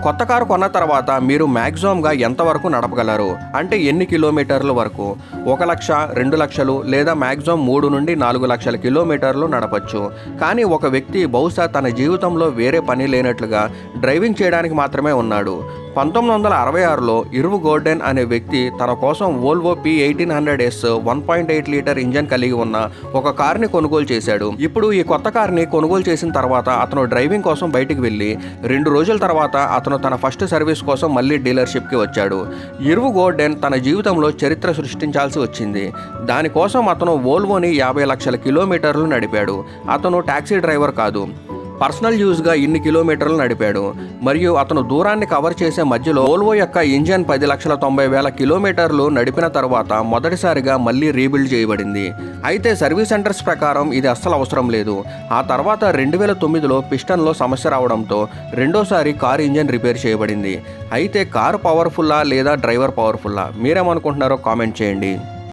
కొత్త కారు కొన్న తర్వాత మీరు మ్యాక్సిమంగా ఎంతవరకు నడపగలరు అంటే ఎన్ని కిలోమీటర్ల వరకు? 1 లక్ష, 2 లక్షలు లేదా మ్యాక్సిమం 3 నుండి 4 లక్షల కిలోమీటర్లు నడపచ్చు. కానీ ఒక వ్యక్తి బహుశా తన జీవితంలో వేరే పని లేనట్లుగా డ్రైవింగ్ చేయడానికి మాత్రమే ఉన్నాడు. 1966లో ఇర్వ్ గోర్డెన్ అనే వ్యక్తి తన కోసం వోల్వో P1800S 1.8 లీటర్ ఇంజన్ కలిగి ఉన్న ఒక కార్ని కొనుగోలు చేశాడు. ఇప్పుడు ఈ కొత్త కార్ని కొనుగోలు చేసిన తర్వాత అతను డ్రైవింగ్ కోసం బయటికి వెళ్ళి 2 రోజుల తర్వాత అతను తన ఫస్ట్ సర్వీస్ కోసం మళ్ళీ డీలర్షిప్కి వచ్చాడు. ఇర్వ్ గోర్డెన్ తన జీవితంలో చరిత్ర సృష్టించాల్సి వచ్చింది. దానికోసం అతను వోల్వోని 50 లక్షల కిలోమీటర్లు నడిపాడు. అతను టాక్సీ డ్రైవర్ కాదు, పర్సనల్ యూజ్గా ఇన్ని కిలోమీటర్లు నడిపాడు. మరియు అతను దూరాన్ని కవర్ చేసే మధ్యలో వోల్వో యొక్క ఇంజన్ 10,90,000 కిలోమీటర్లు నడిపిన తర్వాత మొదటిసారిగా మళ్ళీ రీబిల్డ్ చేయబడింది. అయితే సర్వీస్ సెంటర్స్ ప్రకారం ఇది అస్సలు అవసరం లేదు. ఆ తర్వాత 2009లో పిస్టన్లో సమస్య రావడంతో రెండోసారి కారు ఇంజన్ రిపేర్ చేయబడింది. అయితే కారు పవర్ఫుల్లా లేదా డ్రైవర్ పవర్ఫుల్లా? మీరేమనుకుంటున్నారో కామెంట్ చేయండి.